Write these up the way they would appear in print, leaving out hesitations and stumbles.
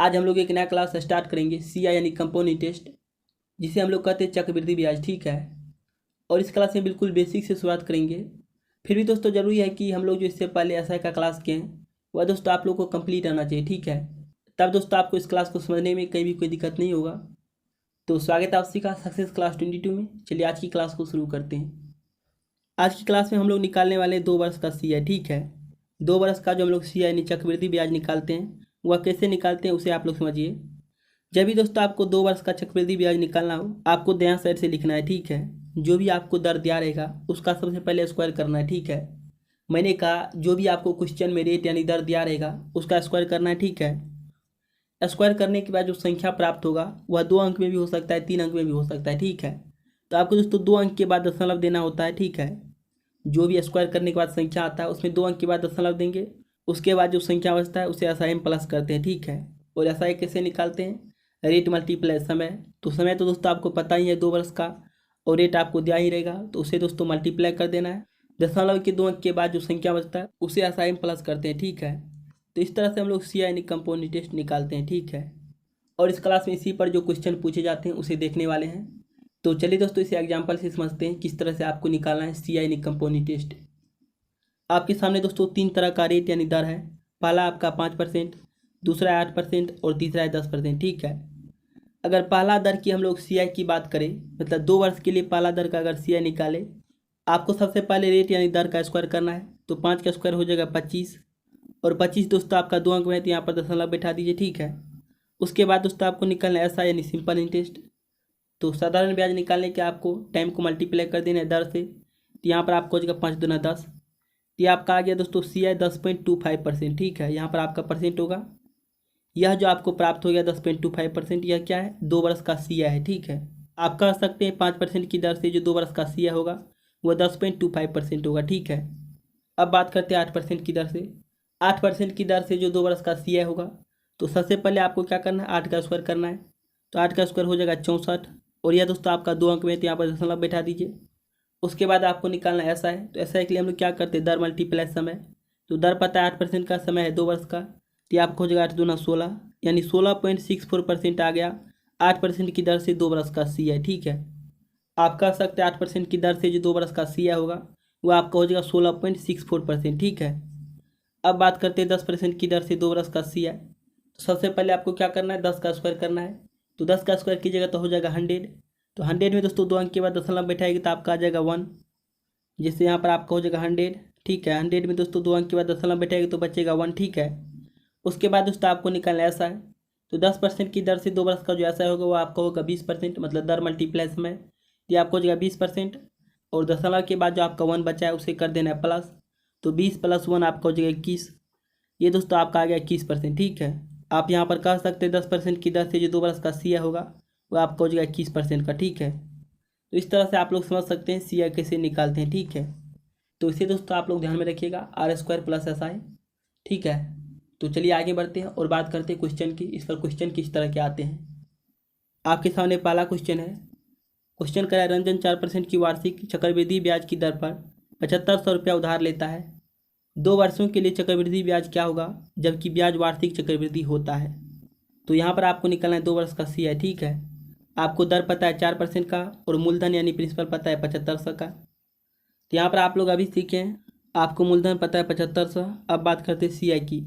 आज हम लोग एक नया क्लास स्टार्ट करेंगे CI यानी कंपाउंड इंटरेस्ट, जिसे हम लोग कहते हैं चक्रवृद्धि ब्याज। ठीक है, और इस क्लास में बिल्कुल बेसिक से शुरुआत करेंगे। फिर भी दोस्तों ज़रूरी है कि हम लोग जो इससे पहले SI का क्लास किए हैं वह दोस्तों आप लोग को कंप्लीट आना चाहिए। ठीक है, तब दोस्तों आपको इस क्लास को समझने में कहीं भी कोई दिक्कत नहीं होगा। तो स्वागत है आप सभी का सक्सेस क्लास 22 में। चलिए आज की क्लास को शुरू करते हैं। आज की क्लास में हम लोग निकालने वाले 2 वर्ष का CI। ठीक है, 2 वर्ष का जो हम लोग CI यानी चक्रवृद्धि ब्याज निकालते हैं वह कैसे निकालते हैं उसे आप लोग समझिए। जब भी दोस्तों आपको 2 वर्ष का चक्रवृद्धि ब्याज निकालना हो, आपको दायां साइड से लिखना है। ठीक है, जो भी आपको दर दिया रहेगा उसका सबसे पहले स्क्वायर करना है। ठीक है, मैंने कहा जो भी आपको क्वेश्चन में रेट यानी दर दिया रहेगा उसका स्क्वायर करना है। ठीक है, स्क्वायर करने के बाद जो संख्या प्राप्त होगा वह 2 अंक में भी हो सकता है, 3 अंक में भी हो सकता है। ठीक है, तो आपको दोस्तों 2 अंक के बाद दशमलव देना होता है। ठीक है, जो भी स्क्वायर करने के बाद संख्या आता है उसमें 2 अंक के बाद दशमलव देंगे। उसके बाद जो संख्या बचता है उसे SI में प्लस करते हैं। ठीक है, और SI कैसे निकालते हैं? रेट मल्टीप्लाई समय। तो समय तो दोस्तों आपको पता ही है 2 वर्ष का, और रेट आपको दिया ही रहेगा तो उसे दोस्तों मल्टीप्लाई कर देना है। दशमलव के 2 अंक के बाद जो संख्या बचता है उसे SI में प्लस करते हैं। ठीक है, तो इस तरह से हम लोग CI यानी कंपाउंड इंटरेस्ट निकालते हैं। ठीक है, और इस क्लास में इसी पर जो क्वेश्चन पूछे जाते हैं उसे देखने वाले हैं। तो चलिए दोस्तों इसे एग्जाम्पल से समझते हैं किस तरह से आपको निकालना है CI यानी कंपाउंड इंटरेस्ट। आपके सामने दोस्तों 3 तरह का रेट यानी दर है। पहला आपका 5%, दूसरा है 8% और तीसरा है 10%। ठीक है, अगर पहला दर की हम लोग CI की बात करें, मतलब 2 वर्ष के लिए पहला दर का अगर CI निकाले, आपको सबसे पहले रेट यानी दर का स्क्वायर करना है। तो 5 का स्क्वायर हो जाएगा 25, और 25 दोस्तों आपका 2 अंक में है तो यहाँ पर दशमलव बैठा दीजिए। ठीक है, उसके बाद दोस्तों आपको निकालना है SI यानी सिंपल इंटरेस्ट। तो साधारण ब्याज निकालने के आपको टाइम को मल्टीप्लाई कर देना है दर से। तो यहाँ पर आपको हो जाएगा 5 दूना 10। ये आपका आ गया दोस्तों CI 10.25%। ठीक है, यहाँ पर आपका परसेंट होगा। यह जो आपको प्राप्त हो गया 10.25%, यह क्या है? 2 वर्ष का CI है। ठीक है, आप कह सकते हैं 5% की दर से जो 2 वर्ष का CI होगा वह 10.25% होगा। ठीक है, अब बात करते हैं 8% की दर से। 8% की दर से जो 2 वर्ष का CI होगा, तो सबसे पहले आपको क्या करना है? 8 का स्क्वायर करना है। तो 8 का स्क्वायर हो जाएगा 64, और यह दोस्तों आपका 2 अंक में तो यहाँ पर दशमलव बैठा दीजिए। उसके बाद आपको निकालना है SI। तो SI के लिए हम लोग क्या करते हैं? दर मल्टीप्लाई समय। तो दर पता है 8% का, समय है 2 वर्ष का, तो ये आपको हो जाएगा 8 दूना 16, यानी 16.64% आ गया 8% की दर से 2 वर्ष का CI। ठीक है, आप कह सकते हैं 8% की दर से जो 2 वर्ष का CI होगा वो आपका हो जाएगा 16.64%। ठीक है, अब बात करते हैं 10% की दर से 2 वर्ष का CI। तो सबसे पहले आपको क्या करना है? 10 का स्क्वायर करना है। तो 10 का स्क्वायर कीजिएगा तो हो जाएगा 100। तो 100 में दोस्तों 2 अंक के बाद दशमलव बैठाएगी तो आपका आ जाएगा 1, जैसे यहाँ पर आपका हो जाएगा 100। ठीक है, 100 में दोस्तों 2 अंक के बाद दशमलव बैठाएगी तो बचेगा 1। ठीक है, उसके बाद दोस्तों आपको निकालना है SI। तो 10% की दर से 2 वर्ष का जो SI होगा वो आपका होगा 20%, मतलब दर मल्टीप्लाई समय। ये आपको हो जाएगा 20%, और दशमलव के बाद जो आपका 1 बचा है उसे कर देना है प्लस। तो 20 + 1 आपका हो जाएगा 21। ये दोस्तों आपका आ गया 21%। ठीक है, आप यहाँ पर कह सकते हैं 10% की दर से जो 2 वर्ष का CI होगा वो आपका हो जाएगा 21% का। ठीक है, तो इस तरह से आप लोग समझ सकते हैं CI कैसे निकालते हैं। ठीक है, तो इसे दोस्तों आप लोग ध्यान में रखिएगा, R² + SI। ठीक है, तो चलिए आगे बढ़ते हैं और बात करते हैं क्वेश्चन की। इस पर क्वेश्चन किस तरह के आते हैं। आपके सामने पहला क्वेश्चन है। क्वेश्चन करा है, रंजन 4% की वार्षिक चक्रवृद्धि ब्याज की दर पर 7500 रुपया उधार लेता है। 2 वर्षों के लिए चक्रवृद्धि ब्याज क्या होगा जबकि ब्याज वार्षिक चक्रवृद्धि होता है? तो यहाँ पर आपको निकालना है 2 वर्ष का CI। ठीक है, आपको दर पता है 4% का, और मूलधन यानी प्रिंसिपल पता है 7500 का। तो यहाँ पर आप लोग अभी सीखें, आपको मूलधन पता है 7500। अब बात करते हैं CI की।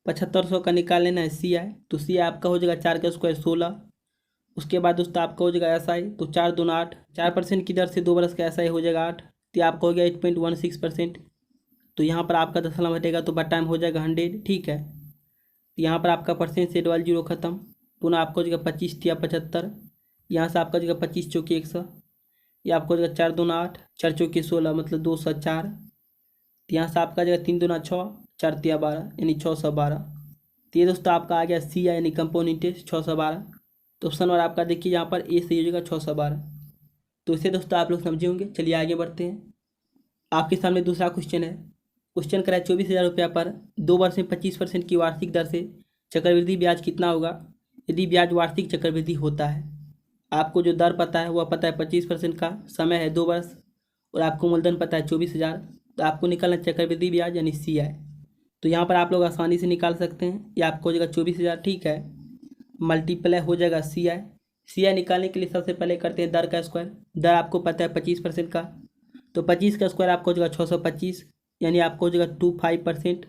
7500 का निकाल लेना है CI। तो CI आपका हो जाएगा 4 का स्क्वायर 16। उसके बाद दोस्तों आपका हो जाएगा SI। तो 4 दूना 8, 4% की दर से 2 वर्ष का SI हो जाएगा 8, तो आपका हो गया 8.16%। तो यहाँ पर आपका दशमलव हटेगा तो बटा में हो जाएगा 100। ठीक है, तो यहाँ पर आपका परसेंट से डबल जीरो खत्म, पुनः आपको हो जाएगा 25 या 75। यहाँ से आपका हो जाएगा 25 चौके 100, ये आपको हो जाएगा 4 दूना 8, 4 चौके 16, मतलब 204। तो यहाँ से आपका जाएगा 3 दूना 6, 4 तिया 12, यानी 612। तो ये दोस्तों आपका आ गया CI यानी कंपाउंड इंटरेस्ट 612। तो ऑप्शन नंबर आपका देखिए यहाँ पर A सही हो जाएगा 612। तो इसे दोस्तों आप लोग समझे होंगे। चलिए आगे बढ़ते हैं। आपके सामने दूसरा क्वेश्चन है। क्वेश्चन करा है 24,000 रुपया पर 2 वर्ष में 25% की वार्षिक दर से चक्रवृद्धि ब्याज कितना होगा यदि ब्याज वार्षिक चक्रवृद्धि होता है? आपको जो दर पता है वह पता है 25% का, समय है 2 वर्ष, और आपको मूलधन पता है 24,000। तो आपको निकालना चक्रवृद्धि ब्याज यानी CI। तो यहाँ पर आप लोग आसानी से निकाल सकते हैं। ये आपको हो जाएगा 24,000, ठीक है। मल्टीप्लाई हो जाएगा सी आई निकालने के लिए सबसे पहले करते हैं दर का स्क्वायर। दर आपको पता है 25% का, तो 25 का स्क्वायर आपको हो जाएगा 625, यानी आपको हो जाएगा 25%,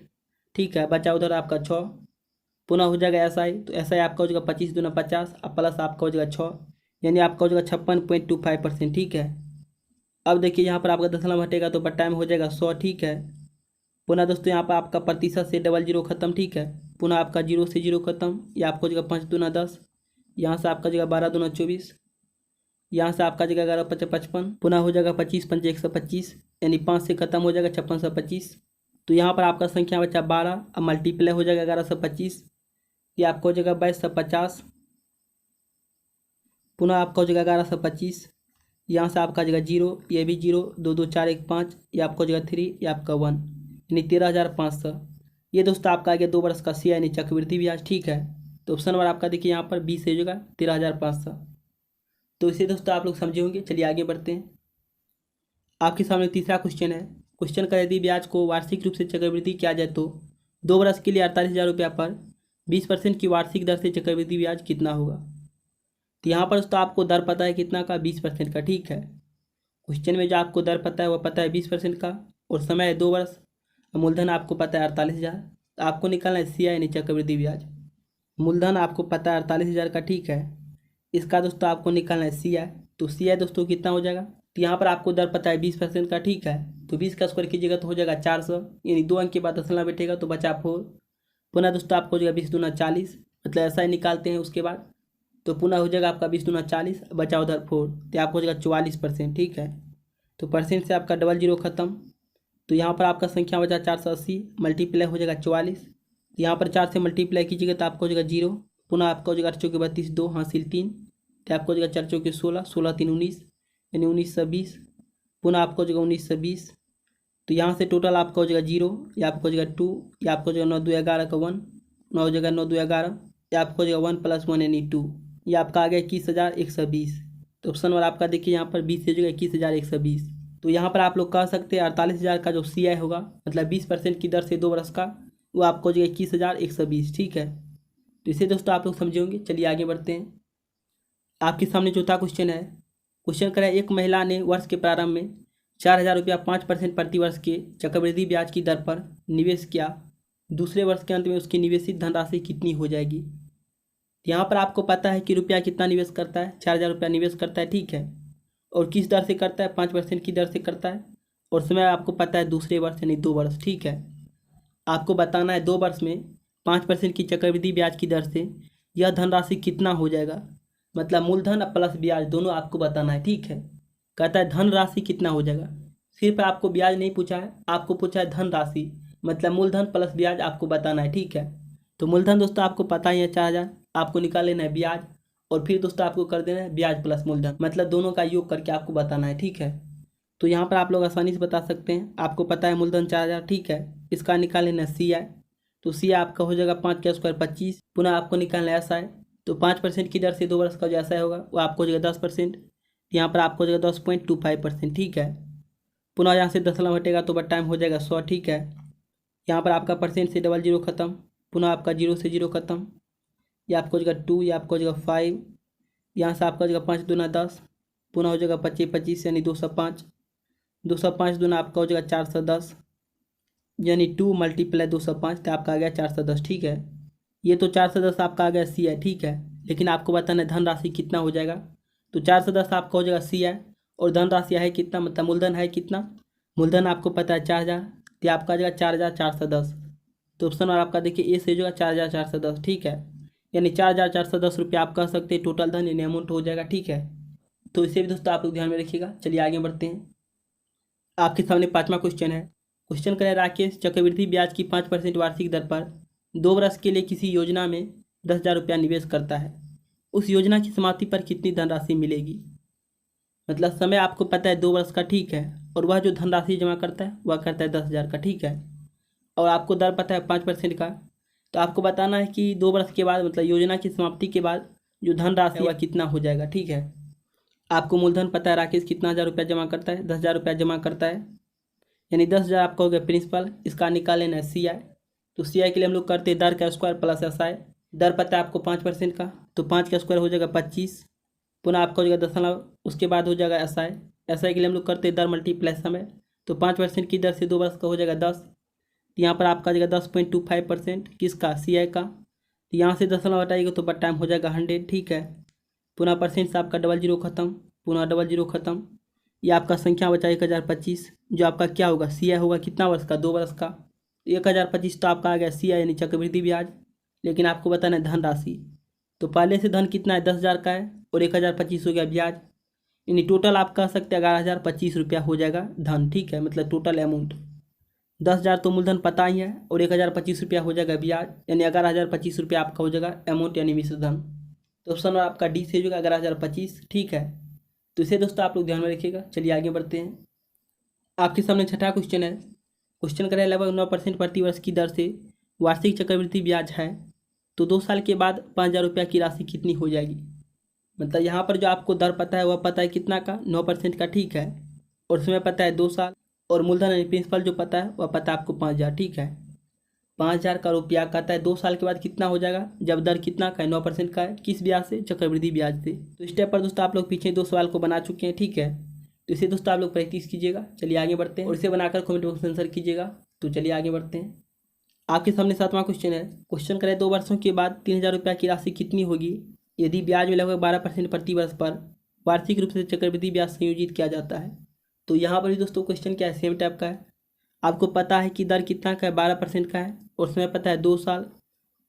ठीक है। बचा उधर आपका 6, पुनः हो जाएगा SI, तो SI आपका हो जाएगा 25 दूना 50 और प्लस आपका हो जाएगा 6, यानी आपका हो जाएगा 56.25%, ठीक है। अब देखिए यहाँ पर आपका दशमलव हटेगा तो बटा में हो जाएगा 100, ठीक है। पुनः दोस्तों यहाँ पर आपका प्रतिशत से डबल जीरो खत्म, ठीक है। पुनः आपका जीरो से जीरो खत्म, या आपको हो जाएगा 5 दूना 10, यहाँ से आपका जगह 12 दूना 24, यहाँ से आपका जगह 11 5 55, पुनः हो जाएगा 25 5 125, यानी 5 से खत्म हो जाएगा 5625। तो यहाँ पर आपका संख्या बचा 12, अब मल्टीप्लाई हो जाएगा 1125, ये आपका हो जाएगा 2250, पुनः आपका हो जाएगा 1125, यहाँ से आपका जगह जीरो, ये भी जीरो, 2 2 4 1 5, ये आपको जगह 3, ये आपका 1, यानी 13,500। ये दोस्तों आपका आ गया 2 वर्ष का CI यानी चक्रवृद्धि ब्याज, ठीक है। तो ऑप्शन नंबर आपका देखिए यहाँ पर 20 हो जाएगा 13,500। तो इसे दोस्तों आप लोग समझे होंगे। चलिए आगे बढ़ते हैं। आपके सामने तीसरा क्वेश्चन है। क्वेश्चन का यदि ब्याज को वार्षिक रूप से चक्रवृद्धि किया जाए तो 2 वर्ष के लिए 48,000 रुपया पर 20% की वार्षिक दर से चक्रवृद्धि ब्याज कितना होगा। तो यहाँ पर दोस्तों आपको दर पता है कितना का, 20% का, ठीक है। क्वेश्चन में जो आपको दर पता है वह पता है 20% का, और समय है 2 वर्ष, मूलधन आपको पता है 48,000। तो आपको निकालना है CI यानी चक्रवृद्धि ब्याज। मूलधन आपको पता है 48,000 का, ठीक है। इसका दोस्तों आपको निकालना है CI। तो CI दोस्तों कितना हो जाएगा, तो यहाँ पर आपको दर पता है 20% का, ठीक है। तो 20 का स्क्वायर कीजिएगा तो हो जाएगा 400, यानी 2 अंक के बाद दशमलव बैठेगा तो बचा 4। पुनः दोस्तों आपको हो जाएगा 20 दूना 40, मतलब ऐसा ही निकालते हैं उसके बाद। तो पुनः हो जाएगा आपका 20 दूना 40, बचा उधर 4, तो आपको हो जाएगा 44%, ठीक है। तो परसेंट से आपका डबल जीरो खत्म। तो यहाँ पर आपका संख्या बचा 480, मल्टीप्लाई हो जाएगा 44, यहाँ पर 4 से मल्टीप्लाई कीजिएगा तो आपको हो जाएगा 0, पुनः आपका हो जाएगा 8 चौके 32, 2 हासिल 3, तो आपको हो जाएगा 4 चौके 16, 16 3 19, यानी 1920, पुनः आपको हो जाएगा 1920। तो यहाँ से टोटल आपका हो जाएगा 0, या आपको हो जाएगा 2, या आपको हो जाएगा 9 2 11 का 1, 9 हो जाएगा 9 2 11, या आपको हो जाएगा 1 + 1 यानी 2, ये आपका आ गया 21,120। तो ऑप्शन नंबर आपका देखिए यहाँ पर 20 से जो 21,120। तो यहाँ पर आप लोग कह सकते हैं 48,000 का जो CI होगा, मतलब 20% की दर से 2 वर्ष का, वो आपको हो जाएगा 21,120, ठीक है। तो इसे दोस्तों आप लोग समझे होंगे। चलिए आगे बढ़ते हैं। आपके सामने चौथा क्वेश्चन है। क्वेश्चन कर है, एक महिला ने वर्ष के प्रारंभ में 4,000 रुपया 5% प्रति वर्ष के चक्रवृद्धि ब्याज की दर पर निवेश किया। दूसरे वर्ष के अंत में उसकी निवेशित धनराशि कितनी हो जाएगी। यहाँ पर आपको पता है कि रुपया कितना निवेश करता है, 4,000 रुपया निवेश करता है, ठीक है। और किस दर से करता है, 5% की दर से करता है, और समय आपको पता है दूसरे वर्ष यानी 2 वर्ष, ठीक है। आपको बताना है 2 वर्ष में 5% की चक्रवृद्धि ब्याज की दर से यह धनराशि कितना हो जाएगा, मतलब मूलधन प्लस ब्याज दोनों आपको बताना है, ठीक है। कहता है धनराशि कितना हो जाएगा, सिर्फ आपको ब्याज नहीं पूछा है, आपको पूछा है धनराशि, मतलब मूलधन प्लस ब्याज आपको बताना है, ठीक है। तो मूलधन दोस्तों आपको पता ही है 4,000, आपको निकाल लेना है ब्याज, और फिर दोस्तों आपको कर देना है ब्याज प्लस मूलधन, मतलब दोनों का योग करके आपको बताना है, ठीक है। तो यहाँ पर आप लोग आसानी से बता सकते हैं। आपको पता है मूलधन 4,000, ठीक है। इसका निकाल लेना है CI। तो CI आपका हो जाएगा 5 का स्क्वायर 25, पुनः आपको निकालना है SI। तो 5% की दर से 2 वर्ष का जो SI होगा वो आपको हो जाएगा 10%, यहाँ पर आपको हो जाएगा 10.25%, ठीक है। पुनः यहाँ से दशमलव हटेगा तो टाइम हो जाएगा 100, ठीक है। यहाँ पर आपका परसेंट से डबल जीरो खत्म, पुनः आपका 0 से 0 खत्म, ये आपको हो जाएगा 2, ये आपको हो जाएगा 5, यहाँ से आपका हो जाएगा 5 दूना 10, पुनः हो जाएगा 25 25 यानी 205, 205 दूना आपका हो जाएगा 410, यानी 2 × 205, तो आपका आ गया 410, ठीक है। ये तो 410 आपका आ गया CI, ठीक है। लेकिन आपको बताना है धनराशि कितना हो जाएगा। तो 410 आपका हो जाएगा CI, और धनराशि है कितना, मतलब मूलधन है कितना, मूलधन आपको पता है 4,000, तो आपका आ जाएगा 4,410। तो ऑप्शन और आपका देखिए ए से जो है 4,410, ठीक है। यानी 4,410 रुपया आप कह सकते हैं टोटल धन यानी अमाउंट हो जाएगा, ठीक है। तो इसे भी दोस्तों आप लोग ध्यान में रखिएगा। चलिए आगे बढ़ते हैं। आपके सामने 5वां क्वेश्चन है। क्वेश्चन करें, राकेश चक्रवृद्धि ब्याज की 5% वार्षिक दर पर 2 वर्ष के लिए किसी योजना में 10,000 रुपया निवेश करता है। उस योजना की समाप्ति पर कितनी धनराशि मिलेगी। मतलब समय आपको पता है 2 वर्ष का, ठीक है। और वह जो धनराशि जमा करता है वह करता है 10,000 का, ठीक है। और आपको दर पता है 5% का। तो आपको बताना है कि 2 वर्ष के बाद, मतलब योजना की समाप्ति के बाद जो धनराशि वह कितना हो जाएगा, ठीक है। आपको मूलधन पता है राकेश कितना 1,000 रुपया जमा करता है, 10,000 रुपया जमा करता है, यानी 10,000 आपका हो गया प्रिंसिपल। इसका निकाल लेना है CI। तो सी आई के लिए हम लोग करते हैं दर का स्क्वायर प्लस एस आई। दर पता है आपको 5% का, तो 5 का स्क्वायर हो जाएगा 25, पुनः आपका हो जाएगा दशमलव, उसके बाद हो जाएगा एस आई। एस आई के लिए हम लोग करते हैं दर मल्टीप्लाई समय, तो 5% की दर से 2 वर्ष का हो जाएगा 10। तो यहाँ पर आपका आ जाएगा 10.25% किसका, सी आई का। तो यहाँ से दशमलव हटाइएगा तो टाइम हो जाएगा 100, ठीक है। पुनः परसेंट से आपका डबल जीरो खत्म, पुनः डबल जीरो खत्म। ये आपका संख्या बचा 1025, जो आपका क्या होगा, सी आई होगा कितना वर्ष का, 2 वर्ष का। 1025 तो आपका आ गया सी आई यानी चक्रवृद्धि ब्याज। लेकिन आपको बताना है धनराशि, तो पहले से धन कितना है, 10,000 का है, और 1025 हो गया ब्याज, यानी टोटल आप कह सकते हैं 11,025 रुपया हो जाएगा धन, ठीक है। मतलब टोटल अमाउंट 10,000 तो मूलधन पता ही है, और 1025 रुपया हो जाएगा ब्याज, यानी 11,025 रुपया आपका हो जाएगा अमाउंट यानी मिश्र धन। तो ऑप्शन आपका डी से हो जाएगा 11,025, ठीक है। तो इसे दोस्तों आप लोग ध्यान में रखिएगा। चलिए आगे बढ़ते हैं। आपके सामने छठा क्वेश्चन है। क्वेश्चन करें लगभग 9% प्रति वर्ष की दर से वार्षिक चक्रवृद्धि ब्याज है, तो 2 साल के बाद 5,000 रुपया की राशि कितनी हो जाएगी। मतलब यहाँ पर जो आपको दर पता है वह पता है कितना का, 9% का, ठीक है। और समय पता है 2 साल, और मूलधन यानी प्रिंसिपल जो पता है वह पता है आपको 5,000, ठीक है। 5,000 का रुपया कहता है 2 साल के बाद कितना हो जाएगा, जब दर कितना का है, 9% का है, किस ब्याज से, चक्रवृद्धि ब्याज से। तो स्टेप पर दोस्तों आप लोग पीछे 2 सवाल को बना चुके हैं, ठीक है। तो इसे दोस्तों आप लोग प्रैक्टिस कीजिएगा। चलिए आगे बढ़ते हैं, और इसे बनाकर कमेंट बॉक्स में आंसर कीजिएगा। तो चलिए आगे बढ़ते हैं। आपके सामने 7वां क्वेश्चन है। क्वेश्चन करें 2 वर्षों के बाद 3,000 रुपया की राशि कितनी होगी यदि ब्याज में लगभग 12% प्रति वर्ष पर वार्षिक रूप से चक्रवृद्धि ब्याज संयोजित किया जाता है। तो यहाँ पर भी दोस्तों क्वेश्चन क्या है, सेम टाइप का है। आपको पता है कि दर कितना का है, 12% का है, और समय पता है 2 साल,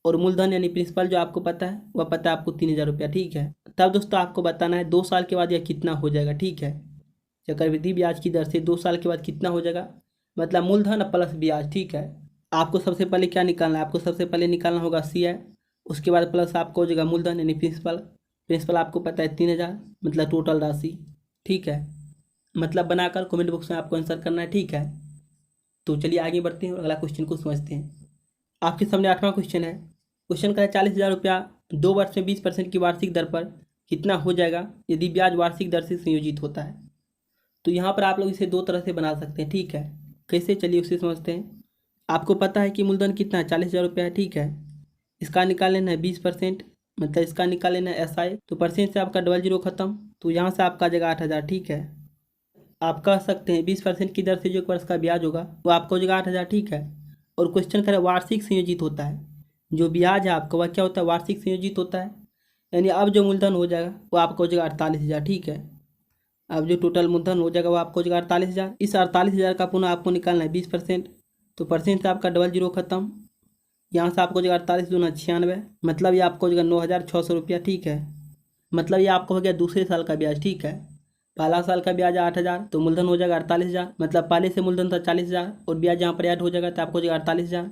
और मूलधन यानी प्रिंसिपल जो आपको पता है वह पता है आपको 3,000 रुपया, ठीक है। तब दोस्तों आपको बताना है 2 साल के बाद यह कितना हो जाएगा, ठीक है। चक्रवृद्धि ब्याज की दर से 2 साल के बाद कितना हो जाएगा, मतलब मूलधन प्लस ब्याज, ठीक है। आपको सबसे पहले क्या निकालना है, आपको सबसे पहले निकालना होगा सी आई, उसके बाद प्लस आपको हो जाएगा मूलधन यानी प्रिंसिपल। प्रिंसिपल आपको पता है 3,000, मतलब टोटल राशि, ठीक है। मतलब बनाकर कमेंट बॉक्स में आपको आंसर करना है, ठीक है। तो चलिए आगे बढ़ते हैं और अगला क्वेश्चन को समझते हैं। आपके सामने 8वां क्वेश्चन है। क्वेश्चन का है 40,000 रुपया 2 वर्ष में 20% की वार्षिक दर पर कितना हो जाएगा यदि ब्याज वार्षिक दर से संयोजित होता है। तो यहाँ पर आप लोग इसे 2 तरह से बना सकते हैं, ठीक है। कैसे, चलिए उसे समझते हैं। आपको पता है कि मूलधन कितना है, 40,000 रुपया है, ठीक है। इसका निकाल लेना है 20%, मतलब इसका निकाल लेना है एस आई, तो परसेंट से आपका डबल जीरो खत्म, तो यहाँ से आपका आ जाएगा 8,000, ठीक है। आप कह सकते हैं 20% की दर से जो 1 वर्ष का ब्याज होगा वो आपका हो जाएगा 8,000, ठीक है। और क्वेश्चन करें वार्षिक संयोजित होता है, जो ब्याज है आपका वह क्या होता है, वार्षिक संयोजित होता है, यानी अब जो मूलधन हो जाएगा वो आपका हो जाएगा 48,000, ठीक है। अब जो टोटल मूलधन हो जाएगा वो आपको हो जाएगा 48,000। इस 48,000 का पुनः आपको निकालना है 20%, तो परसेंट से आपका डबल जीरो खत्म, यहाँ से आपको हो जाएगा 48 दूना 96, मतलब ये आपको हो जाएगा 9,600 रुपया, ठीक है। मतलब ये आपको हो गया दूसरे साल का ब्याज, ठीक है। पहला साल का ब्याज 8,000, तो मूलधन हो जाएगा 48,000, मतलब पहले से मूलधन था 40,000, और ब्याज यहाँ पर ऐड हो जाएगा तो आपको हो जाएगा 48,000।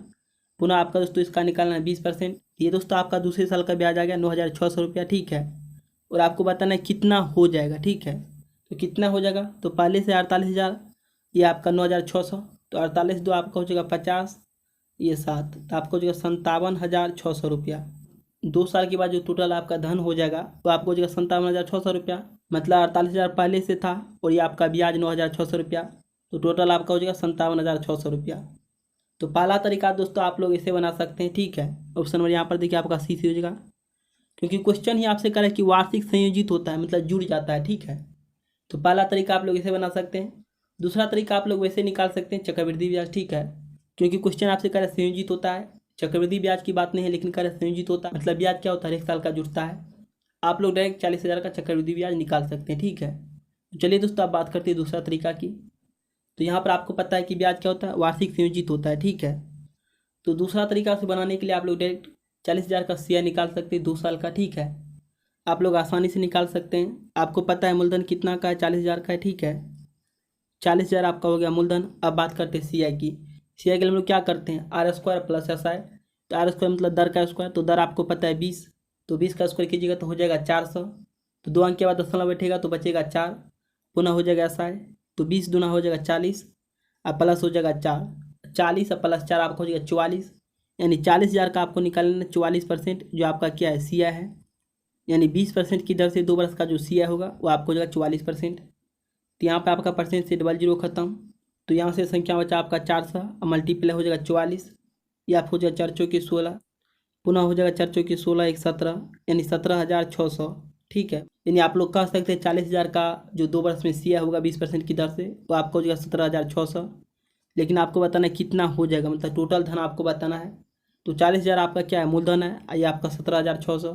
पुनः आपका दोस्तों इसका निकालना है 20%, ये दोस्तों आपका दूसरे साल का ब्याज आ गया 9,600 रुपया, ठीक है। और आपको बताना है कितना हो जाएगा, ठीक है। तो कितना हो जाएगा, तो पहले से 48,000, ये आपका 9,600, तो 48 दो आपका हो जाएगा 50, ये 7, तो आपको हो जाएगा 57,600 रुपया। 2 साल के बाद जो टोटल आपका धन हो जाएगा वो आपको हो जाएगा 57,600 रुपया, मतलब 48,000 पहले से था, और ये आपका ब्याज 9,600 रुपया, तो टोटल आपका हो जाएगा 57,600 रुपया। तो पहला तरीका दोस्तों आप लोग इसे बना सकते हैं, ठीक है। ऑप्शन नंबर यहाँ पर देखिए आपका सी हो जाएगा, क्योंकि क्वेश्चन ही आपसे करे कि वार्षिक संयोजित होता है, मतलब जुड़ जाता है, ठीक है। तो पहला तरीका आप लोग इसे बना सकते हैं। दूसरा तरीका आप लोग वैसे निकाल सकते हैं, चक्रवृद्धि ब्याज, ठीक है। क्योंकि क्वेश्चन आपसे करे संयोजित होता है, चक्रवृद्धि ब्याज की बात नहीं है, लेकिन करे संयोजित होता है, मतलब ब्याज क्या होता है, 1 साल का जुड़ता है। आप लोग डायरेक्ट 40,000 का चक्रवृद्धि ब्याज निकाल सकते हैं, ठीक है। तो चलिए दोस्तों आप बात करते हैं दूसरा तरीका की। तो यहाँ पर आपको पता है कि ब्याज क्या होता है, वार्षिक संयोजित होता है, ठीक है। तो दूसरा तरीका से बनाने के लिए आप लोग डायरेक्ट 40,000 का शेयर निकाल सकते हैं 2 साल का, ठीक है। आप लोग आसानी से निकाल सकते हैं। आपको पता है मूलधन कितना का है, 40,000 का है, ठीक है। 40,000 आपका हो गया मूलधन। अब बात करते हैं सी आई की। सी आई के लिए हम लोग क्या करते हैं, R square plus S I. तो आर स्क्वायर मतलब दर का स्क्वायर, तो दर आपको पता है 20, तो 20 का स्क्वायर कीजिएगा तो हो जाएगा 400, तो 2 अंक के बाद दशमलव बैठेगा तो बचेगा 4, पुनः हो जाएगा एस आई, तो 20 दूना हो जाएगा 40, अब प्लस हो जाएगा 4, 40 अब प्लस 4 आपको हो जाएगा 44, यानी 40,000 का आपको निकालना 44%, जो आपका क्या है, सी आई है। यानी 20% की दर से 2 वर्ष का जो सी आई होगा वो आपको हो जाएगा 44%। तो यहाँ पे आपका परसेंट से डबल जीरो खत्म, तो यहाँ से संख्या बचा आपका 400, अब मल्टीप्लाई हो जाएगा 44, ये आपको हो जाएगा 4 चौके 16, पुनः हो जाएगा 4 चौके 16 1 17, यानी 17,600। ठीक है, यानी आप लोग कह सकते हैं 40,000 का जो 2 वर्ष में सीआई होगा 20% की दर से, वो आपको हो जाएगा 17,600। लेकिन आपको बताना है कितना हो जाएगा, मतलब टोटल धन आपको बताना है। तो 40,000 आपका क्या है, मूलधन है, ये आपका 17,600।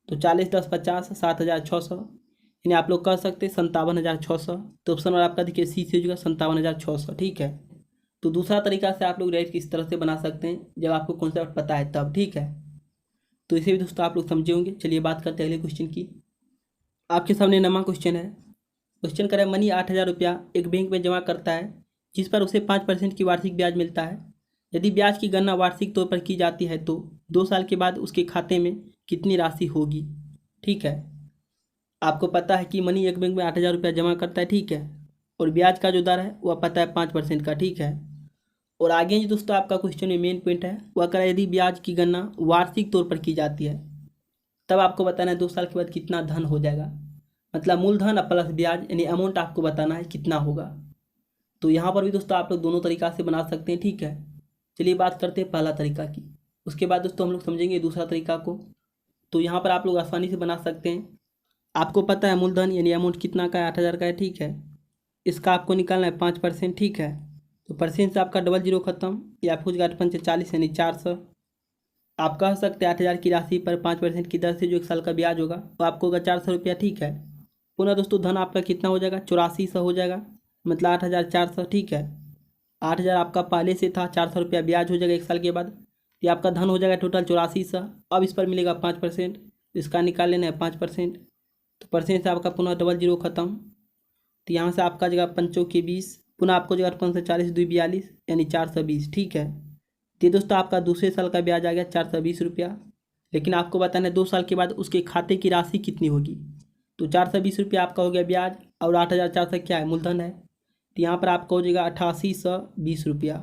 तो 40 10 50 7,600, यानी आप लोग कह सकते हैं 57,600। तो ऑप्शन और आपका देखिए सी से हो जाएगा 57,600। ठीक है, तो दूसरा तरीका से आप लोग डायरेक्ट किस तरह से बना सकते हैं जब आपको कॉन्सेप्ट पता है तब। ठीक है, तो इसे भी दोस्तों आप लोग समझे होंगे। चलिए बात करते हैं अगले क्वेश्चन की। आपके सामने नमा क्वेश्चन है। क्वेश्चन करें, मनी 8,000 रुपया एक बैंक में जमा करता है जिस पर उसे 5% की वार्षिक ब्याज मिलता है। यदि ब्याज की गणना वार्षिक तौर पर की जाती है तो 2 साल के बाद उसके खाते में कितनी राशि होगी। ठीक है, आपको पता है कि मनी एक बैंक में 8,000 रुपया जमा करता है। ठीक है, और ब्याज का जो दर है वह पता है 5% का। ठीक है, और आगे जो दोस्तों आपका क्वेश्चन में मेन पॉइंट है वह करा, यदि ब्याज की गणना वार्षिक तौर पर की जाती है तब आपको बताना है 2 साल के बाद कितना धन हो जाएगा, मतलब मूलधन प्लस ब्याज, यानी अमाउंट आपको बताना है कितना होगा। तो यहाँ पर भी दोस्तों आप लोग दोनों तरीका से बना सकते हैं। ठीक है, चलिए बात करते हैं पहला तरीका की, उसके बाद दोस्तों हम लोग समझेंगे दूसरा तरीका को। तो यहाँ पर आप लोग आसानी से बना सकते हैं। आपको पता है मूलधन यानी अमाउंट कितना का है, 8,000 का है। ठीक है, इसका आपको निकालना है 5%। ठीक है, तो परसेंट से आपका डबल जीरो खत्म, या आपको 8×5 = 40 यानी 400। आप कह सकते हैं 8,000 की राशि पर 5% की दर से जो 1 साल का ब्याज होगा वो आपको होगा 400 रुपया। ठीक है, पुनः दोस्तों धन आपका कितना हो जाएगा, 8400 हो जाएगा, मतलब 8,400। ठीक है, 8,000 आपका पहले से था, 400 रुपया ब्याज हो जाएगा 1 साल के बाद, ये आपका धन हो जाएगा टोटल 8400। अब इस पर मिलेगा 5%, इसका निकाल लेना है 5%। तो परसेंट से आपका पुनः डबल जीरो खत्म, तो यहाँ से आपका जगह 5 के 20, पुनः आपको जगह 540 2 42 यानी 420। ठीक है, तो ये दोस्तों आपका दूसरे साल का ब्याज आ गया 420 रुपया। लेकिन आपको बताना है 2 साल के बाद उसके खाते की राशि कितनी होगी। तो 420 रुपया आपका हो गया ब्याज, और 8,400 क्या है, मूलधन है। तो यहाँ पर आपका हो जाएगा 8820 रुपया,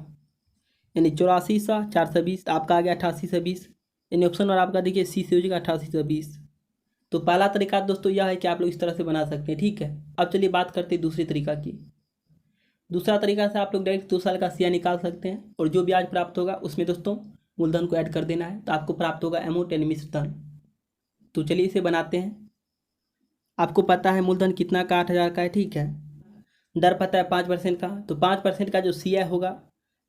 यानी 8400 420 आपका आ गया 8820, यानी ऑप्शन और आपका देखिए सी से हो जाएगा 8820। तो पहला तरीका दोस्तों यह है कि आप लोग इस तरह से बना सकते हैं। ठीक है, अब चलिए बात करते हैं दूसरी तरीका की। दूसरा तरीका से आप लोग डायरेक्ट 2 साल का सीआई निकाल सकते हैं, और जो ब्याज प्राप्त होगा उसमें दोस्तों मूलधन को ऐड कर देना है, तो आपको प्राप्त होगा अमाउंट यानी मिश्र धन। तो चलिए इसे बनाते हैं। आपको पता है मूलधन कितना का, 8,000 का है। ठीक है, दर पता है 5% का, तो 5% का जो सीआई होगा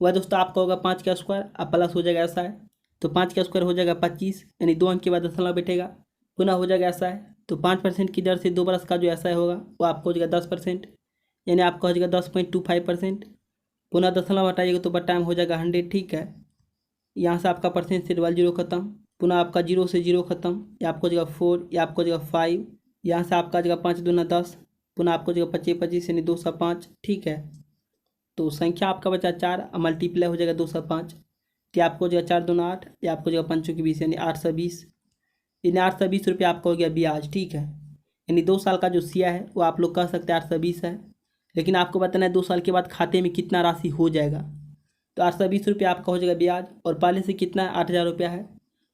वह दोस्तों आपका होगा 5 का स्क्वायर, अब प्लस हो जाएगा ऐसा है, तो 5 का स्क्वायर हो जाएगा 25, यानी 2 अंक के बाद दशमलव बैठेगा, पुनः हो जाएगा ऐसा है। तो 5% की दर से 2 बरस का जो ऐसा होगा वो आपको हो जाएगा 10%, यानी आपका हो जाएगा 10.25%। पुनः दशमलव हटाइएगा तो बटा में हो जाएगा 100। ठीक है, यहाँ से आपका परसेंट से डबल जीरो खत्म, पुनः आपका 0 से 0 खत्म, या आपको जगह 4, या आपको जगह 5, यहाँ से आपका जगह 5 दूना 10, पुनः आपको जगह 25 25 यानी 205। ठीक है, तो संख्या आपका बचा 4, मल्टीप्लाई हो जाएगा 205, तो आपको जगह 4 दूना 8, या आपको जगह 5 की 20 यानी 820, यानी 820 रुपया आपका हो गया ब्याज। ठीक है, यानी 2 साल का जो सिया है वो आप लोग कह सकते हैं 820 है। लेकिन आपको बताना है 2 साल के बाद खाते में कितना राशि हो जाएगा। तो 820 रुपया आपका हो जाएगा ब्याज, और पहले से कितना है, 8,000 रुपया है,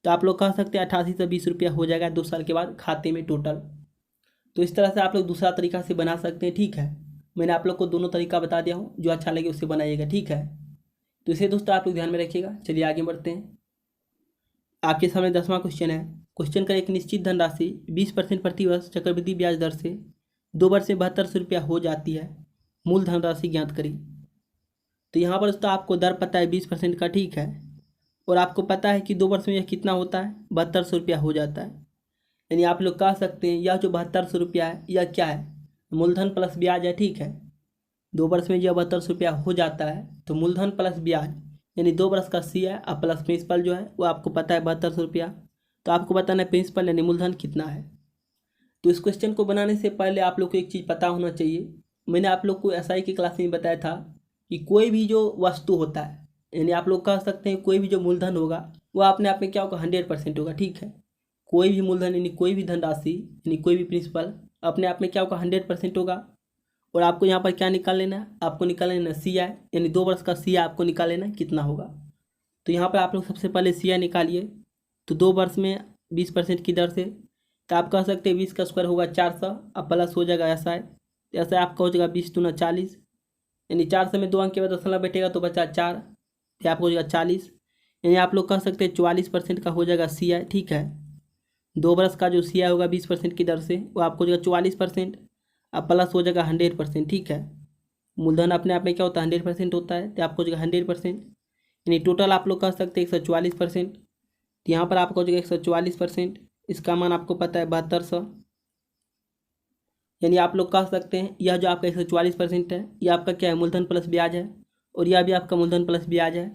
तो आप लोग कह सकते हैं 8820 रुपया हो जाएगा 2 साल के बाद खाते में टोटल। तो इस तरह से आप लोग दूसरा तरीका से बना सकते हैं। ठीक है, मैंने आप लोग को दोनों तरीका बता दिया हूँ, जो अच्छा लगे उससे बनाइएगा। ठीक है, तो इसे दोस्तों आप लोग ध्यान में रखिएगा। चलिए आगे बढ़ते हैं। आपके सामने 10वां क्वेश्चन है। क्वेश्चन का, एक निश्चित धनराशि 20% प्रतिवर्ष चक्रवृद्धि ब्याज दर से 2 वर्ष में 7200 रुपया हो जाती है, मूल धनराशि ज्ञात करी। तो यहाँ पर दोस्तों आपको दर पता है 20% का। ठीक है, और आपको पता है कि 2 वर्ष में यह कितना होता है, 7200 रुपया हो जाता है। यानी आप लोग कह सकते हैं यह जो 7200 रुपया है यह क्या है, मूलधन प्लस ब्याज है। ठीक है, 2 वर्ष में जब 7200 रुपया हो जाता है तो मूलधन प्लस ब्याज यानी 2 वर्ष का सी है, और प्लस प्रिंसिपल जो है वो आपको पता है 7200 रुपया। तो आपको बताना है प्रिंसिपल यानी मूलधन कितना है। तो इस क्वेश्चन को बनाने से पहले आप लोग को एक चीज़ पता होना चाहिए। मैंने आप लोग को एसआई की क्लास में बताया था कि कोई भी जो वस्तु होता है, यानी आप लोग कह सकते हैं कोई भी जो मूलधन होगा वो अपने आप में क्या होगा, 100% होगा। ठीक है, कोई भी मूलधन यानी कोई भी धनराशि यानी कोई भी प्रिंसिपल अपने आप में क्या होगा, 100% होगा। और आपको यहाँ पर क्या निकाल लेना है, आपको निकाल लेना है सी आई, यानी 2 वर्ष का सी आई आपको निकाल लेना है कितना होगा। तो यहाँ पर आप लोग सबसे पहले सी आई निकालिए। तो 2 वर्ष में 20% की दर से, तो आप कह सकते हैं 20 का स्क्वायर होगा 400, अब प्लस हो जाएगा ऐसा है, ऐसा आपका हो जाएगा 20 दूना 40, यानी 400 में 2 अंक के बाद दशमलव बैठेगा तो बचा 4, तो आपको हो जाएगा 40, यानी आप लोग कह सकते हैं 44% का हो जाएगा CI, ठीक है। 2 बरस का जो CI होगा 20% की दर से वो आपको हो जाएगा 44%, अब प्लस हो जाएगा 100%, ठीक है। मूलधन अपने आप में क्या होता है 100% होता है, तो आपको हो जाएगा 100%, यानी टोटल आप लोग कह सकते हैं 144%। तो यहाँ पर आपको हो जाएगा 144%, इसका मान आपको पता है 7200, यानी आप लोग कह सकते हैं यह जो आपका 144% है ये आपका क्या है मूलधन प्लस ब्याज है, और यह भी आपका मूलधन प्लस ब्याज है।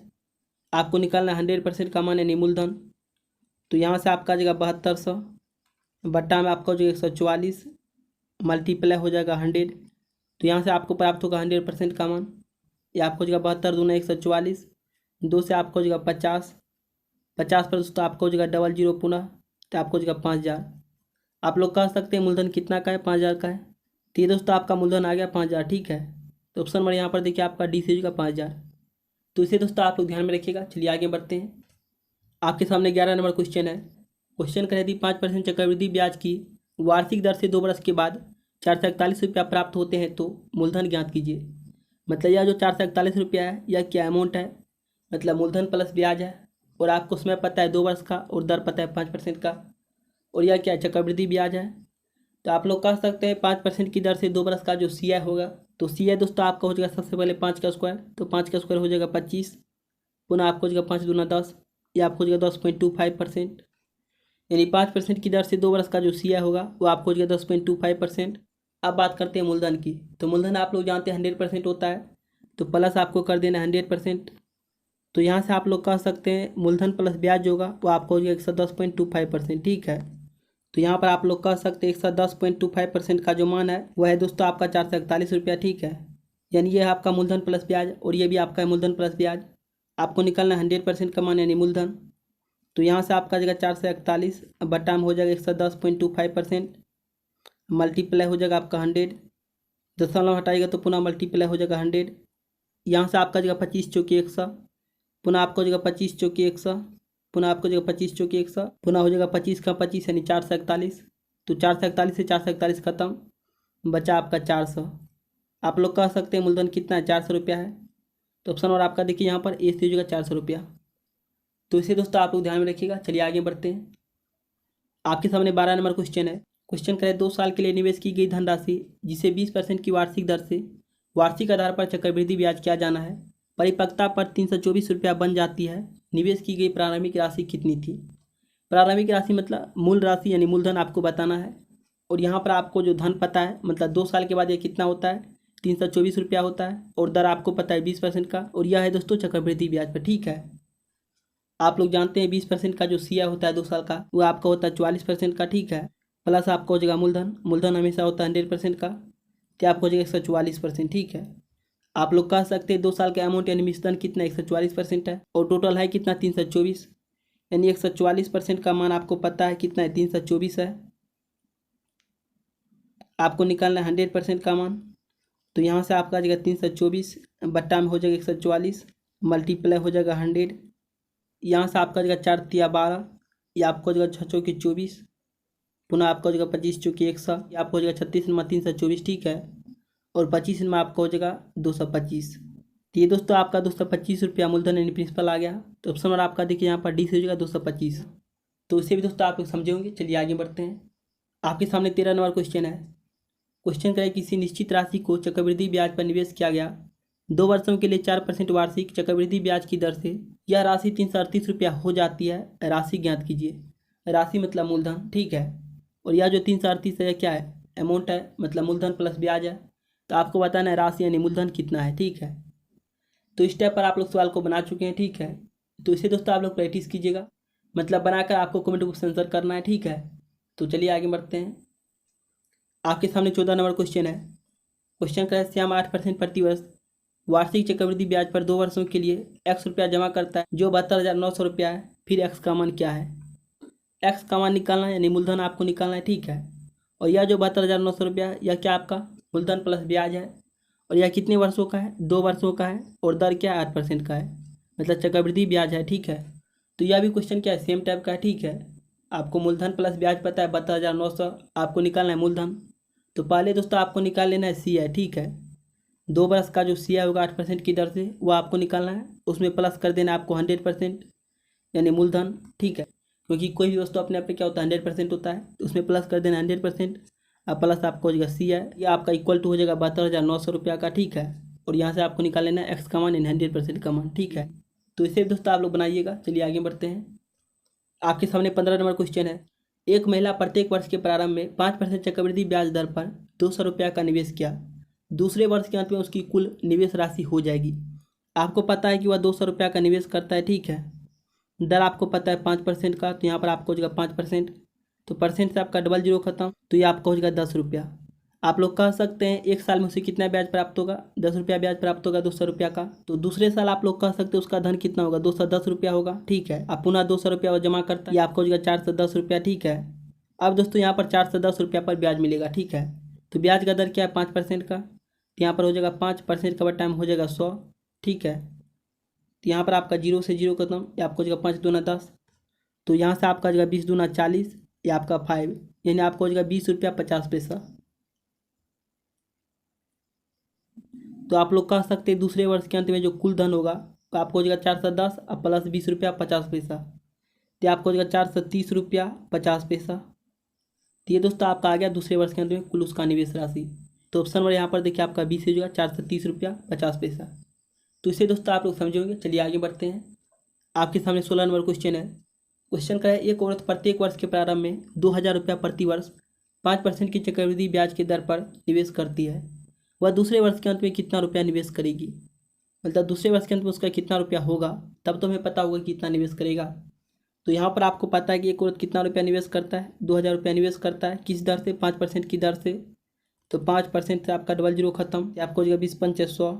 आपको निकालना है 100% का मान यानी मूलधन। तो यहाँ से आपका आ जाएगा 7200 बट्टा में आपका हो जाएगा 144 मल्टीप्लाई हो जाएगा 100। तो यहाँ से आपको प्राप्त होगा 100% का मान। ये आपको हो जाएगा 72 दूना 144, 2 से आपको हो जाएगा 50, 50 पर दोस्तों आपको हो जाएगा 00 पुनः, तो आपको हो जाएगा 5000। आप लोग कह सकते हैं मूलधन कितना का है 5000 का है। तो ये दोस्तों आपका मूलधन आ गया 5000, ठीक है। तो ऑप्शन नंबर यहाँ पर देखिए आपका डी से का 5000। तो इसे दोस्तों आप लोग ध्यान में रखिएगा। चलिए आगे बढ़ते हैं। आपके सामने 11 नंबर क्वेश्चन है। क्वेश्चन कह दी 5% चक्रवृद्धि ब्याज की वार्षिक दर से 2 वर्ष के बाद 441 रुपया प्राप्त होते हैं तो मूलधन ज्ञात कीजिए। मतलब यह जो 441 रुपया है यह क्या अमाउंट है, मतलब मूलधन प्लस ब्याज है, और आपको समय पता है 2 वर्ष का और दर पता है 5% का, और यह क्या चक्रवृद्धि ब्याज है। तो आप लोग कह सकते हैं 5% की दर से 2 वर्ष का जो CI होगा, तो CI दोस्तों आपका हो जाएगा सबसे पहले 5 का स्क्वायर, तो 5 का स्क्वायर हो जाएगा 25, पुनः आपको हो जाएगा 5 दूना 10, या आपको हो जाएगा 10.25%, यानी 5% की दर से 2 वर्ष का जो CI होगा वो आपको हो जाएगा 10.25%। अब बात करते हैं मूलधन की। तो मूलधन आप लोग जानते हैं 100% होता है, तो प्लस आपको कर देना 100%। तो यहाँ से आप लोग कह सकते हैं मूलधन प्लस ब्याज जो होगा वो आपको हो जाएगा 110.25%, ठीक है। तो यहाँ पर आप लोग कह सकते हैं 110.25% का जो मान है वह है दोस्तों आपका 441 रुपया, ठीक है। यानी ये है आपका मूलधन प्लस ब्याज, और ये भी आपका है मूलधन प्लस ब्याज। आपको निकालना 100% का मान यानी मूलधन। तो यहाँ से आपका जगह 441 बट्टा में हो जाएगा 110.25%, मल्टीप्लाई हो जाएगा आपका 100, दशमलव हटाएगा तो पुनः मल्टीप्लाई हो जाएगा 100। यहाँ से आपका जगह 25 चौकी 100, पुनः आपको जगह 25 चौकी 100, पुनः आपको जगह 25 चौकी 100, पुनः हो जाएगा 25 का 25 यानी 441। तो 441 से 441 खत्म, बचा आपका 400। आप लोग कह सकते हैं मूलधन कितना है 400 रुपया है। तो ऑप्शन और आपका देखिए यहाँ पर ए से हो जाएगा 400 रुपया। तो इसे दोस्तों आप लोग ध्यान में रखिएगा। चलिए आगे बढ़ते हैं। आपके सामने 12 नंबर क्वेश्चन है। क्वेश्चन करें 2 साल के लिए निवेश की गई धनराशि जिसे 20% की वार्षिक दर से वार्षिक आधार पर चक्रवृद्धि ब्याज किया जाना है, परिपक्वता पर 324 रुपया बन जाती है। निवेश की गई प्रारंभिक राशि कितनी थी। प्रारंभिक राशि मतलब मूल राशि यानी मूलधन आपको बताना है, और यहाँ पर आपको जो धन पता है मतलब 2 साल के बाद ये कितना होता है 324 रुपया होता है, और दर आपको पता है 20% का, और यह है दोस्तों चक्रवृद्धि ब्याज पर, ठीक है। आप लोग जानते हैं 20% का जो CI होता है 2 साल का वो आपका होता है 44% का, ठीक है। प्लस आपका हो जाएगा मूलधन, मूलधन हमेशा होता है 100% का, तो आपको हो जाएगा 144%, ठीक है। आप लोग कह सकते हैं 2 साल का अमाउंट यानी मिश्रण कितना 144% है, और टोटल है कितना 324, यानी 144% का मान आपको पता है कितना है 324 है। आपको निकालना है 100% का मान। तो यहाँ से आपका आ जाएगा 324 बट्टा में हो जाएगा 144, मल्टीप्लाई हो जाएगा 100। यहाँ से आपका जगह 4 तिया 12, या आपको जगह 6 चौकी 24, पुनः आपको जगह 25 चौकी 100, या आपको जगह 36 में 324, ठीक है। और 25 में आपको हो जाएगा 225। तो ये दोस्तों आपका 225 रुपया मूलधन यानी प्रिंसिपल आ गया। तो ऑप्शन नंबर आपका देखिए यहाँ पर डी से हो जाएगा 225। तो इसे भी दोस्तों आप लोग समझे होंगे। चलिए आगे बढ़ते हैं। आपके सामने 13 नंबर क्वेश्चन है। क्वेश्चन करें किसी निश्चित राशि को चक्रवृद्धि ब्याज पर निवेश किया गया 2 वर्षों के लिए 4% वार्षिक चक्रवृद्धि ब्याज की दर से यह राशि 338 रुपया हो जाती है। राशि ज्ञात कीजिए। राशि मतलब मूलधन, ठीक है। और यह जो 338 है क्या है अमाउंट है, मतलब मूलधन प्लस ब्याज है। तो आपको बताना है राशि यानी मूलधन कितना है, ठीक है। तो इस टाइप पर आप लोग सवाल को बना चुके हैं, ठीक है। तो इसे दोस्तों आप लोग प्रैक्टिस कीजिएगा, मतलब बनाकर आपको कमेंट बॉक्स में आंसर करना है, ठीक है। तो चलिए आगे बढ़ते हैं। आपके सामने 14 नंबर क्वेश्चन है। क्वेश्चन का है श्याम 8% प्रतिवर्ष वार्षिक चक्रवृद्धि ब्याज पर 2 वर्षों के लिए x रुपया जमा करता है जो 72,900 रुपया है। फिर x का मान क्या है। x का मान निकालना है यानी मूलधन आपको निकालना है, ठीक है। और यह जो 72,900 रुपया है यह क्या आपका मूलधन प्लस ब्याज है, और यह कितने वर्षों का है 2 वर्षों का है, और दर क्या है 8% का है, मतलब चक्रवृद्धि ब्याज है, ठीक है। तो यह भी क्वेश्चन क्या है सेम टाइप का है, ठीक है। आपको मूलधन प्लस ब्याज पता है 72,900, आपको निकालना है मूलधन। तो पहले दोस्तों आपको निकाल लेना है CI, ठीक है। 2 वर्ष का जो CI होगा 8% की दर से वो आपको निकालना है, उसमें प्लस कर देना है आपको 100%, यानी मूलधन, ठीक है। क्योंकि कोई भी वस्तु अपने आप पे क्या होता है 100% होता है, तो उसमें प्लस कर देना 100%, अब प्लस आपको हो जाएगा सी है, या आपका इक्वल टू हो जाएगा 72,900 रुपया का, ठीक है। और यहाँ से आपको निकाल लेना एक्स का मान यानी 100% का मान, ठीक है। तो इसे दोस्तों आप लोग बनाइएगा। चलिए आगे बढ़ते हैं। आपके सामने 15 नंबर क्वेश्चन है। एक महिला प्रत्येक वर्ष के प्रारंभ में 5% चक्रवृद्धि ब्याज दर पर 200 रुपया का निवेश किया, दूसरे वर्ष के अंत में उसकी कुल निवेश राशि हो जाएगी। आपको पता है कि वह 200 रुपया का निवेश करता है, ठीक है। दर आपको पता है 5% का, तो यहाँ पर आपको हो जाएगा 5%, तो परसेंट से आपका डबल जीरो खत्म, तो ये आपका हो जाएगा 10 रुपया। आप लोग कह सकते हैं एक साल में उसे कितना ब्याज प्राप्त होगा, 10 रुपया ब्याज प्राप्त होगा 200 रुपया का। तो दूसरे साल आप लोग कह सकते हैं उसका धन कितना होगा, 210 रुपया होगा, ठीक है। आप पुनः 200 रुपया वो जमा करता है, ये आपको हो जाएगा 410 रुपया, ठीक है। अब दोस्तों यहाँ पर 410 रुपया पर ब्याज मिलेगा, ठीक है। तो ब्याज का दर क्या है 5% का, तो यहाँ पर हो जाएगा 5% का टाइम हो जाएगा 100, ठीक है। तो यहाँ पर आपका जीरो से जीरो खत्म, ये आपको हो जाएगा 5 दूना 10, तो यहाँ से आपका हो जाएगा 20 दूना 40, ये आपका 5, यानी आपको हो जाएगा 20 रुपया 50 पैसा। तो आप लोग कह सकते हैं दूसरे वर्ष के अंत में जो कुल धन होगा तो आपको हो जाएगा 410 और प्लस 20 रुपया 50 पैसा, तो आपको हो जाएगा 430 रुपया 50 पैसा। तो ये दोस्तों आपका आ गया दूसरे वर्ष के अंत में कुल उसका निवेश राशि। तो ऑप्शन नंबर यहाँ पर देखिए आपका 20 हो जाएगा 430 रुपया 50 पैसा। तो इसे दोस्तों आप लोग समझोगे। चलिए आगे बढ़ते हैं। आपके सामने 16 नंबर क्वेश्चन है। क्वेश्चन का है, एक औरत प्रत्येक वर्ष के प्रारंभ में 2000 रुपया प्रति वर्ष 5% की चक्रवृद्धि ब्याज की दर पर निवेश करती है, वह दूसरे वर्ष के अंत में कितना रुपया निवेश करेगी। मतलब दूसरे वर्ष के अंत में उसका कितना रुपया होगा, तब तो हमें पता होगा कितना निवेश करेगा। तो यहाँ पर आपको पता है कि एक औरत कितना रुपया निवेश करता है, 2000 रुपया निवेश करता है, किस दर से, 5% की दर से। तो 5% से आपका डबल जीरो खत्म, आपको हो जाएगा 20 पंचे 100,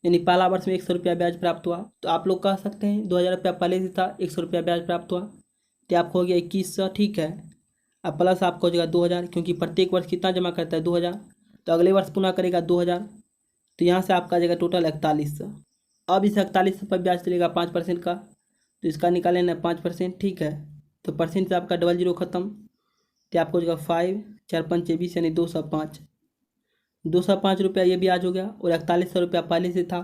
यानी पहला वर्ष में 100 रुपया ब्याज प्राप्त हुआ। तो आप लोग कह सकते हैं 2000 रुपया पहले से था, 100 रुपया ब्याज प्राप्त हुआ, तो आपको हो गया 2100, ठीक है। अब प्लस आपको हो जाएगा 2000, क्योंकि प्रत्येक वर्ष कितना जमा करता है 2000, तो अगले वर्ष पुनः करेगा 2000, तो यहाँ से आपका आ जाएगा टोटल 4100। अब इस 4100 पर ब्याज चलेगा 5% का, तो इसका निकालेना 5%, ठीक है। तो परसेंट से आपका डबल जीरो खत्म, तो आपको हो जाएगा 5 4 पंचे 20 यानी 205 रुपया ये ब्याज हो गया। और 4100 रुपया पहले से था,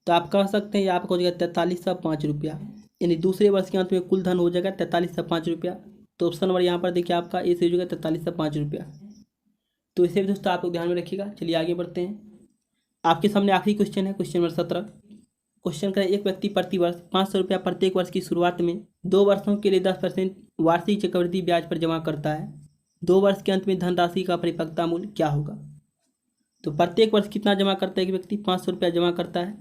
तो आप कह सकते हैं ये आपको हो जाएगा 4305 रुपया, यानी दूसरे वर्ष के अंत में कुल धन हो जाएगा 4305 रुपया। तो ऑप्शन नंबर यहाँ पर देखिए आपका ए से हो जाएगा 4305 रुपया। तो इसे भी दोस्तों आप लोग ध्यान में रखिएगा। चलिए आगे बढ़ते हैं। आपके सामने आखिरी क्वेश्चन है, क्वेश्चन नंबर 17। क्वेश्चन का एक व्यक्ति प्रति वर्ष 500 रुपया प्रत्येक वर्ष की शुरुआत में 2 वर्षों के लिए 10% वार्षिक चक्रवृद्धि ब्याज पर जमा करता है, 2 वर्ष के अंत में धनराशि का परिपक्वता मूल्य क्या होगा। तो प्रत्येक वर्ष कितना जमा करता है एक व्यक्ति, 500 रुपया जमा करता है,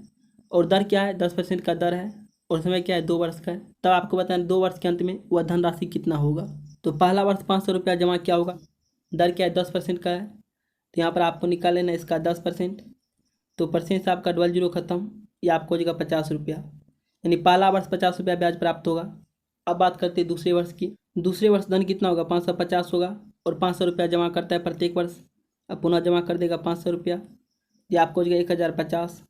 और दर क्या है 10% का दर है, और समय क्या है 2 वर्ष का है। तब आपको बताना 2 वर्ष के अंत में वह धनराशि कितना होगा। तो पहला वर्ष 500 रुपया जमा क्या होगा, दर क्या है 10% का है, तो यहाँ पर आपको निकाल लेना इसका 10%, तो परसेंट से आपका डबल जीरो खत्म, ये आपको हो जाएगा 50 रुपया, यानी पहला वर्ष 50 रुपया ब्याज प्राप्त होगा। अब बात करते हैं दूसरे वर्ष की। दूसरे वर्ष धन कितना होगा 550 होगा, और 500 रुपया जमा करता है प्रत्येक वर्ष, अब पुनः जमा कर देगा 500 रुपया, ये आपको हो जाएगा 1050।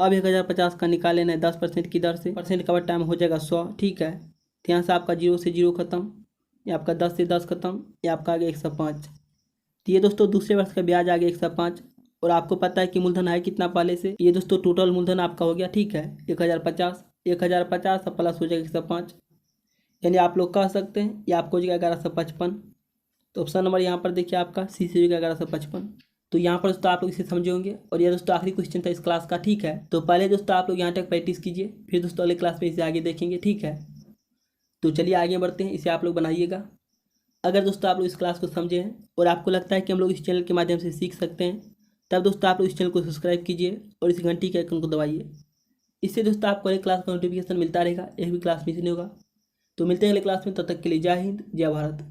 अब 1050 का निकाल लेना है 10% की दर से, परसेंट का टाइम हो जाएगा 100, ठीक है। तो यहाँ से आपका जीरो से जीरो खत्म, ये आपका 10 से 10 खत्म, ये आपका आ गया 105। तो ये दोस्तों दूसरे वर्ष का ब्याज आ गया 105, और आपको पता है कि मूलधन है कितना पहले से, ये दोस्तों टोटल मूलधन आपका हो गया, ठीक है 1050 और प्लस हो जाएगा 105, यानी आप लोग कह सकते हैं ये आपको हो जाएगा 1155। तो ऑप्शन नंबर यहाँ पर देखिए आपका सी से हो जाएगा 1155। तो यहाँ पर दोस्तों आप लोग इसे समझे होंगे, और यह दोस्तों आखिरी क्वेश्चन था इस क्लास का, ठीक है। तो पहले दोस्तों आप लोग यहाँ तक प्रैक्टिस कीजिए, फिर दोस्तों अगले क्लास में इसे आगे देखेंगे, ठीक है। तो चलिए आगे बढ़ते हैं, इसे आप लोग बनाइएगा। अगर दोस्तों आप लोग इस क्लास को समझे हैं और आपको लगता है कि हम लोग इस चैनल के माध्यम से सीख सकते हैं, तब दोस्तों आप लोग इस चैनल को सब्सक्राइब कीजिए और इस घंटी के आइकन को दबाइए। इससे दोस्तों आपको अगले क्लास का नोटिफिकेशन मिलता रहेगा, एक भी क्लास मिस नहीं होगा। तो मिलते हैं अगले क्लास में, तब तक के लिए जय हिंद जय भारत।